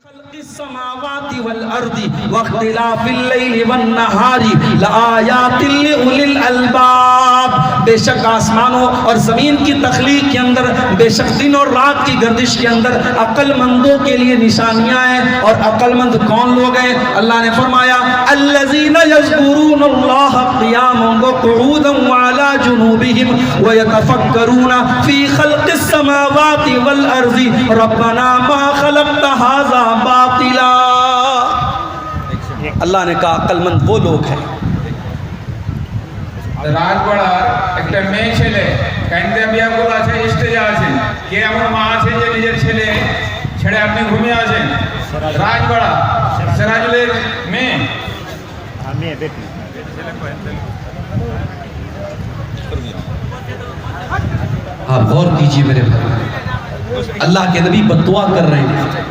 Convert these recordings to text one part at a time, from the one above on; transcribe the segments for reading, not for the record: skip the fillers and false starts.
خلق السماوات والارض واختلاف الليل والنهار لآیات لأولی الالباب، بے شک آسمانوں اور زمین کی تخلیق کے اندر، بے شک دن اور رات کی گردش کے اندر عقل مندوں کے لیے نشانیاں ہیں۔ اور عقل مند کون لوگ ہیں؟ اللہ نے فرمایا الذین یذکرون اللہ قیاما وقعودا وعلی جنوبہم ویتفکرون فی خلق السماوات والارض ربنا ما خلقت ھذا باطلا۔ اللہ نے کہا عقل مند وہ لوگ ہیں۔ রাজপাড়া একটা মেয়ে ছেলে কাইন্দে বিয়াগুলো আছে স্টেজে আছেন, কে এমন মা আছে যে নিজের ছেলে ছেড়ে আপনি ঘুমিয়ে আছেন? রাজপাড়া সিরাজুলের মেয়ে। آپ غور کیجئے میرے بھائی، اللہ کے نبی بددعا کر رہے ہیں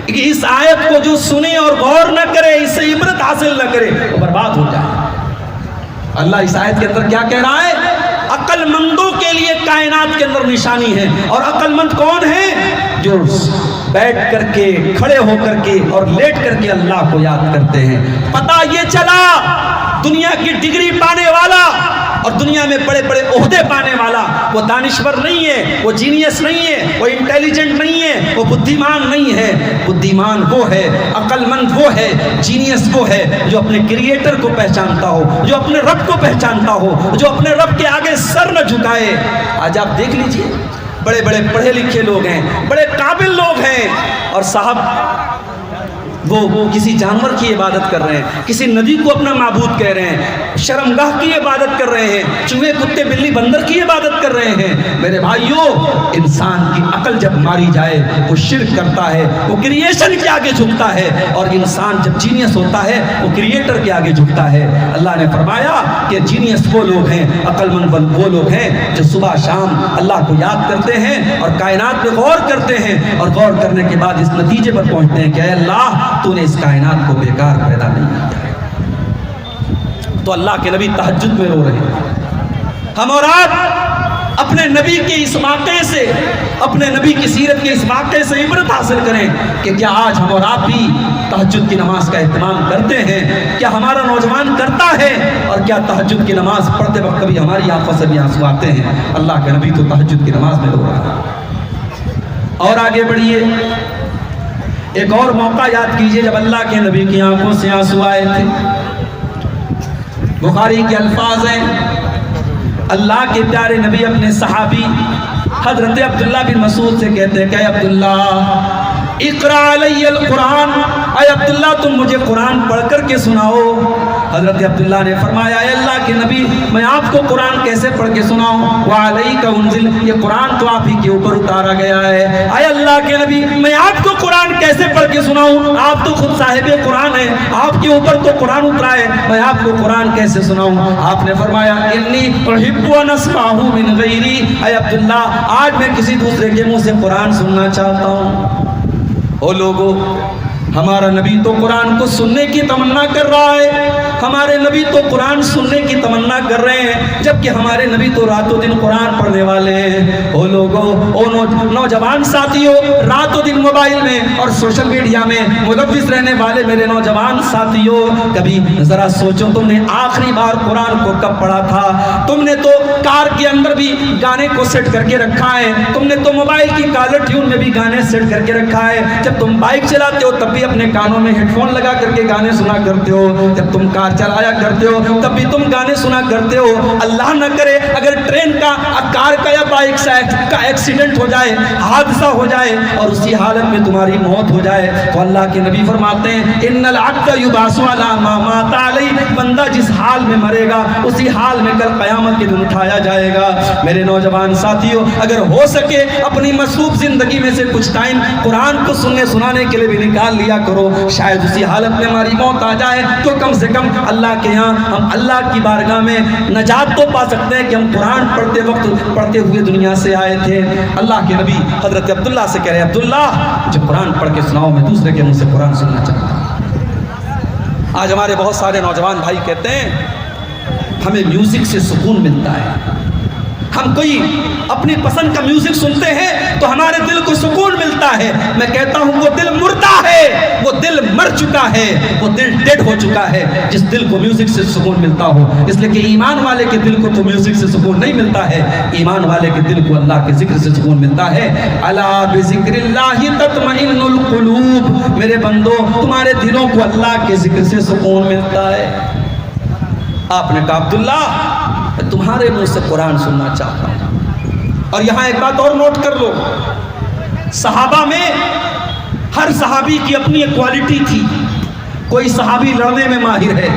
کہ اس آیت کو جو سنے اور غور نہ کرے، اس سے عبرت حاصل نہ کرے، وہ برباد ہو جائے۔ اللہ اس آیت کے اندر کیا کہہ رہا ہے؟ عقل مندوں کے لیے کائنات کے اندر نشانی ہے۔ اور عقل مند کون ہے؟ جو بیٹھ کر کے، کھڑے ہو کر کے اور لیٹ کر کے اللہ کو یاد کرتے ہیں۔ پتہ یہ چلا دنیا کی ڈگری پانے والا اور دنیا میں بڑے بڑے عہدے پانے والا وہ دانشور نہیں ہے، وہ جینیس نہیں ہے، وہ انٹیلیجنٹ نہیں ہے، وہ بدھیمان نہیں ہے۔ بدھیمان وہ ہے، عقل مند وہ ہے، جینیس وہ ہے جو اپنے کریٹر کو پہچانتا ہو، جو اپنے رب کو پہچانتا ہو، جو اپنے رب کے آگے سر نہ جھکائے۔ آج آپ دیکھ لیجئے بڑے بڑے پڑھے لکھے لوگ ہیں، بڑے قابل لوگ ہیں، اور صاحب وہ کسی جانور کی عبادت کر رہے ہیں، کسی ندی کو اپنا معبود کہہ رہے ہیں، شرمگاہ کی عبادت کر رہے ہیں، چوہے کتے بلی بندر کی عبادت کر رہے ہیں۔ میرے بھائیوں، انسان کی عقل جب ماری جائے وہ شرک کرتا ہے، وہ کریشن کے آگے جھکتا ہے، اور انسان جب جینیس ہوتا ہے وہ کریٹر کے آگے جھکتا ہے۔ اللہ نے فرمایا کہ جینیس وہ لوگ ہیں، عقل مند وہ لوگ ہیں جو صبح شام اللہ کو یاد کرتے ہیں اور کائنات پہ غور کرتے ہیں، اور غور کرنے کے بعد اس نتیجے پر پہنچتے ہیں کہ اے اللہ تو نے اس کائنات کو بیکار پیدا نہیں کیا۔ تو اللہ کے نبی تہجد میں رو رہے ہیں۔ ہم اور آپ اپنے نبی کے اس واقعے سے، اپنے نبی کی سیرت کے اس واقعے سے عبرت حاصل کریں کہ کیا آج ہم اور آپ بھی تہجد کی نماز کا اہتمام کرتے ہیں؟ کیا ہمارا نوجوان کرتا ہے؟ اور کیا تہجد کی نماز پڑھتے وقت کبھی ہماری آنکھوں سے بھی آنسو آتے ہیں؟ اللہ کے نبی تو تہجد کی نماز میں رو رہا ہے۔ اور آگے بڑھیے، ایک اور موقع یاد کیجئے جب اللہ کے نبی کی آنکھوں سے آنسو آئے تھے۔ بخاری کے الفاظ ہیں، اللہ کے پیارے نبی اپنے صحابی حضرت عبداللہ بن مسعود سے کہتے ہیں کہ اے عبداللہ اقرا علی القرآن، اے عبداللہ تم مجھے قرآن پڑھ کر کے سناؤ۔ حضرت عبداللہ نے فرمایا اے اللہ کے نبی میں آپ کو قرآن کیسے پڑھ کے سناؤں؟ وعلیک انزل، یہ قرآن تو آپ ہی کے اوپر اتارا گیا ہے۔ اے اللہ کے نبی میں آپ کو قرآن کیسے پڑھ کے سناؤں؟ آپ تو خود صاحب قرآن ہیں، آپ کے اوپر تو قرآن اترا ہے، میں آپ کو قرآن کیسے سناؤں؟ آپ نے فرمایا انی احب ان اسمعہ من غیری، اے عبداللہ آج میں کسی دوسرے کے منہ سے قرآن سننا چاہتا ہوں۔ او لوگو، ہمارا نبی تو قرآن کو سننے کی تمنا کر رہا ہے، ہمارے نبی تو قرآن سننے کی تمنا کر رہے ہیں، جبکہ ہمارے نبی تو رات و دن قرآن پڑھنے والے ہیں۔ او لوگو، او نوجوان ساتھیوں، رات و دن موبائل میں اور سوشل میڈیا میں ملوث رہنے والے میرے نوجوان ساتھیوں، کبھی ذرا سوچو تم نے آخری بار قرآن کو کب پڑھا تھا؟ تم نے تو کار کے اندر بھی گانے کو سیٹ کر کے رکھا ہے، تم نے تو موبائل کی کالر ٹیون میں بھی گانے سیٹ کر کے رکھا ہے، جب تم بائک چلاتے ہو تب بھی اپنے کانوں میں ہیڈ فون لگا کر کے گانے سنا کرتے ہو، جب تم کار چلایا کرتے ہو تب بھی تم گانے سنا کرتے ہو۔ اللہ نہ کرے اگر ٹرین کا، کار کا یا بائک کا ایکسیڈنٹ ہو جائے، حادثہ ہو جائے اور اسی حالت میں تمہاری موت ہو جائے تو اللہ کے نبی فرماتے ہیں ان العبد یبعث علی ما مات علی، بندہ جس حال میں مرے گا اسی حال میں کل قیامت کے دن اٹھایا جائے گا۔ میرے نوجوان ساتھیوں، اگر ہو سکے اپنی مصروف زندگی میں سے کچھ ٹائم قرآن کو سننے سنانے کے لیے بھی نکال لیا کرو، شاید اسی حالت میں ہماری موت آ جائے تو کم سے کم اللہ کے ہاں ہم اللہ کی بارگاہ میں نجات تو پا سکتے ہیں کہ ہم قرآن پڑھتے وقت پڑھتے ہوئے دنیا سے آئے تھے۔ اللہ کے نبی حضرت عبداللہ سے کہہ رہے ہیں عبداللہ مجھے قرآن پڑھ کے سناؤ، میں دوسرے کے منہ سے قرآن سننا چاہتا ہوں۔ آج ہمارے بہت سارے نوجوان بھائی کہتے ہیں ہمیں میوزک سے سکون ملتا ہے، ہم کوئی اپنی پسند کا میوزک سنتے ہیں تو ہمارے دل کو سکون ملتا ہے۔ میں کہتا ہوں وہ دل مردہ ہے، چکا ہے وہ دل ڈیڈ ہو چکا ہے جس دل کو میوزک سے سکون ملتا ہو. اس لیے کہ ایمان والے کے دل کو تو میوزک سے سکون نہیں ملتا ہے, ایمان والے کے دل کو اللہ کے ذکر سے سکون ملتا ہے. الا بذکر اللہ تطمئن القلوب, میرے بندو تمہارے دلوں کو اللہ کے ذکر سے سکون ملتا ہے. آپ نے کہا عبداللہ میں تمہارے منہ سے قرآن سننا چاہتا ہوں. اور یہاں ایک بات اور نوٹ کر لو, صحابہ میں ہر صحابی کی اپنی ایک کوالٹی تھی. کوئی صحابی لڑنے میں ماہر ہے,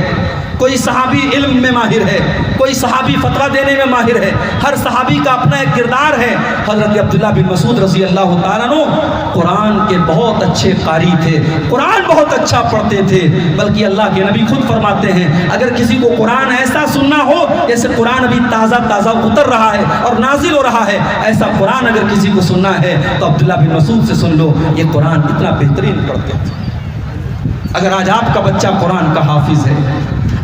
کوئی صحابی علم میں ماہر ہے, کوئی صحابی فتویٰ دینے میں ماہر ہے. ہر صحابی کا اپنا ایک کردار ہے. حضرت عبداللہ بن مسعود رضی اللہ تعالیٰ عنہ قرآن کے بہت اچھے قاری تھے, قرآن بہت اچھا پڑھتے تھے. بلکہ اللہ کے نبی خود فرماتے ہیں اگر کسی کو قرآن ایسا سننا ہو جیسے قرآن ابھی تازہ تازہ اتر رہا ہے اور نازل ہو رہا ہے, ایسا قرآن اگر کسی کو سننا ہے تو عبداللہ بن مسعود سے سن لو. یہ قرآن اتنا بہترین پڑھتے تھے. اگر آج آپ کا بچہ قرآن کا حافظ ہے,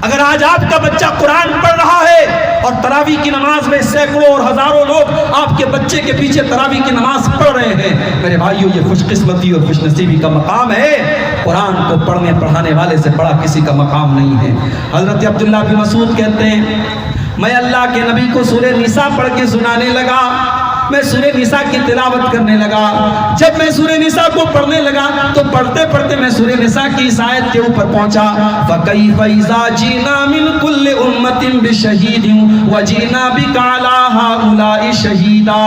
اگر آج آپ کا بچہ قرآن پڑھ رہا ہے اور تراویح کی نماز میں سینکڑوں اور ہزاروں لوگ آپ کے بچے کے پیچھے تراویح کی نماز پڑھ رہے ہیں, میرے بھائیوں یہ خوش قسمتی اور خوش نصیبی کا مقام ہے. قرآن کو پڑھنے پڑھانے والے سے بڑا کسی کا مقام نہیں ہے. حضرت عبداللہ بن مسعود کہتے ہیں میں اللہ کے نبی کو سورہ نساء پڑھ کے سنانے لگا, میں سورہ نساء کی تلاوت کرنے لگا. جب میں سورہ نساء کو پڑھنے لگا تو پڑھتے پڑھتے میں سورہ نساء کی اس آیت کے اوپر پہنچا فَكَيْفَ إِذَا جِئْنَا مِنْ كُلِّ أُمَّةٍ بِشَهِيدٍ وَجِئْنَا بِكَ عَلَى هَؤُلَاءِ شَهِيدًا.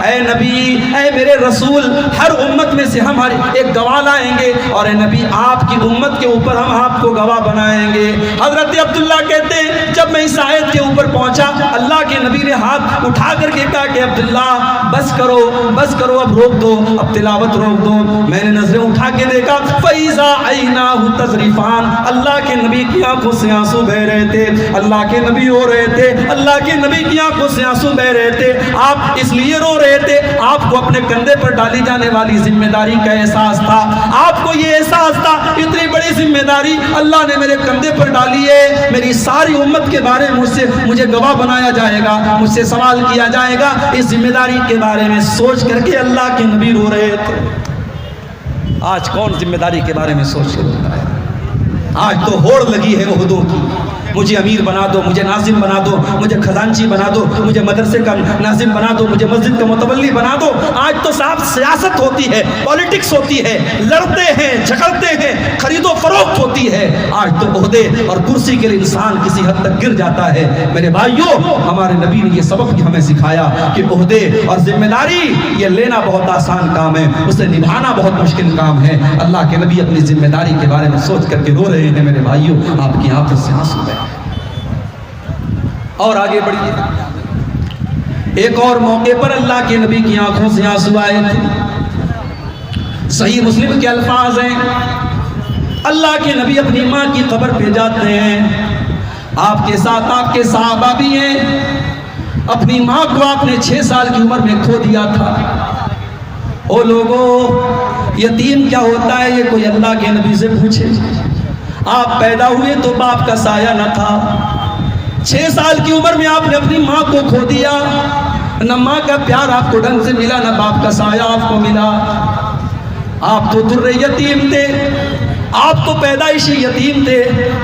اے نبی, اے میرے رسول, ہر امت میں سے ہم ایک گواہ لائیں گے اور اے نبی آپ کی امت کے اوپر ہم آپ کو گواہ بنائیں گے. حضرت عبداللہ کہتے ہیں جب میں اس آیت کے اوپر پہنچا اللہ کے نبی نے ہاتھ اٹھا کر کے کہا کہ عبداللہ بس کرو, اب روک دو, اب تلاوت روک دو. میں نے نظریں اٹھا کے دیکھا فَإِذَا عَيْنَاهُ تَذْرِفَانِ, اللہ کے نبی کی آنکھوں سے آنسو بہ رہے تھے. اللہ کے نبی رو رہے تھے, اللہ کے نبی کی آنکھوں سے آنسو بہ رہے تھے. آپ اس لیے رو رہے تھے آپ کو اپنے کندھے پر ڈالی جانے والی ذمہ داری کا احساس تھا. آپ کو یہ احساس تھا اتنی بڑی ذمہ داری اللہ نے میرے کندھے پر ڈالی ہے, میری ساری امت کے بارے میں مجھے گواہ بنایا جائے گا, مجھ سے سوال کیا جائے گا. اس ذمہ داری کے بارے میں سوچ کر کے اللہ کے نبی رو رہے تھے. آج کون ذمہ داری کے بارے میں سوچ کے روتا ہے؟ آج تو ہوڑ لگی ہے عہدوں کی, مجھے امیر بنا دو, مجھے ناظم بنا دو, مجھے خزانچی بنا دو, مجھے مدرسے کا ناظم بنا دو, مجھے مسجد کا متولی بنا دو. آج تو صاحب سیاست ہوتی ہے, پالیٹکس ہوتی ہے, لڑتے ہیں, جھگڑتے ہیں, خرید و فروخت ہوتی ہے. آج تو عہدے اور کرسی کے لیے انسان کسی حد تک گر جاتا ہے. میرے بھائیوں, ہمارے نبی نے یہ سبق ہمیں سکھایا کہ عہدے اور ذمہ داری یہ لینا بہت آسان کام ہے, اسے نبھانا بہت مشکل کام ہے. اللہ کے نبی اپنی ذمہ داری کے بارے میں سوچ کر کے رو رہے ہیں. میرے بھائیوں, آپ کی آنکھوں سے آنسو بہہ. اور آگے بڑھیے, ایک اور موقع پر اللہ کے نبی کی آنکھوں سے آنسو آئے تھے. صحیح مسلم کے الفاظ ہیں, اللہ کے نبی اپنی ماں کی قبر پہ جاتے ہیں, آپ کے ساتھ آپ کے صحابہ بھی ہیں. اپنی ماں کو آپ نے 6 سال کی عمر میں کھو دیا تھا. او لوگوں, یتیم کیا ہوتا ہے یہ کوئی اللہ کے نبی سے پوچھے. آپ پیدا ہوئے تو باپ کا سایہ نہ تھا, 6 سال کی عمر میں آپ نے اپنی ماں کو کھو دیا. نہ ماں کا پیار آپ کو ڈھنگ سے ملا, نہ باپ کا سایہ آپ کو ملا. آپ تو در یتیم تھے, آپ تو پیدائشی یتیم تھے.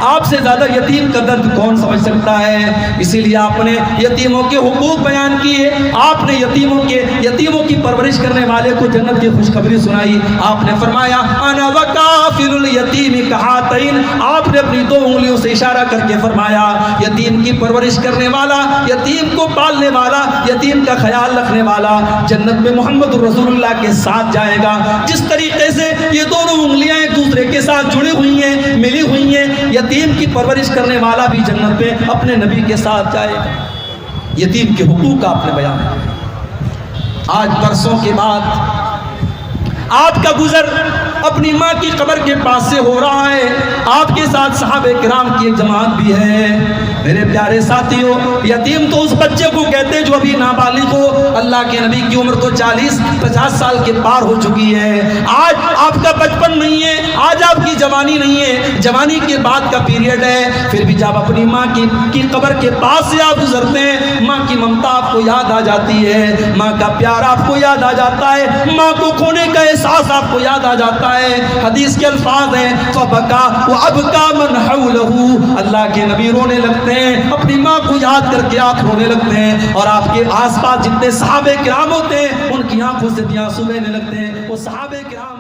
آپ سے زیادہ یتیم کا درد کون سمجھ سکتا ہے؟ اسی لیے آپ نے یتیموں کے حقوق بیان کیے. آپ نے یتیموں کی پرورش کرنے والے کو جنت کی خوشخبری سنائی. آپ نے فرمایا انا وکافل الیتیم کہاتین. آپ نے اپنی 2 انگلیوں سے اشارہ کر کے فرمایا یتیم کی پرورش کرنے والا, یتیم کو پالنے والا, یتیم کا خیال رکھنے والا جنت میں محمد رسول اللہ کے ساتھ جائے گا. جس طریقے سے یہ دونوں انگلیاں ایک دوسرے کے ساتھ جڑی ہوئی ہیں, ملی ہوئی ہیں, یتیم کی پرورش کرنے والا بھی جنت میں اپنے نبی کے ساتھ جائے گا. یتیم کے حقوق کا آپ نے بیان کیا. آج برسوں کے بعد آپ کا گزر اپنی ماں کی قبر کے پاس سے ہو رہا ہے. آپ کے ساتھ صحابہ کرام کی ایک جماعت بھی ہے. میرے پیارے ساتھیوں, یتیم تو اس بچے کو کہتے ہیں جو ابھی نابالغ ہو. اللہ کے نبی کی عمر تو 40-50 سال کے پار ہو چکی ہے. آج آپ کا بچپن نہیں ہے, آج آپ کی جوانی نہیں ہے، جوانی کے بعد کا پیریڈ ہے، پھر بھی جب اپنی ماں کی قبر کے پاس سے آپ گزرتے ہیں، ماں کی ممتا آپ کو یاد آ جاتی ہے، ماں کا پیار آپ کو یاد آ جاتا ہے، ماں کو کھونے کا احساس آپ کو یاد آ جاتا ہے۔ حدیث کے الفاظ ہیں فَبَكَى وَأَبْكَى مَنْ حَوْلَهُ، اللہ کے نبی رونے لگتے ہیں، اپنی ماں کو یاد کر کے آپ رونے لگتے ہیں، اور آپ کے آس پاس جتنے صحابہ کرام ہوتے ہیں ان کی آنکھوں سے بھی آنسو بہنے لگتے ہیں۔ وہ صحابہ کرام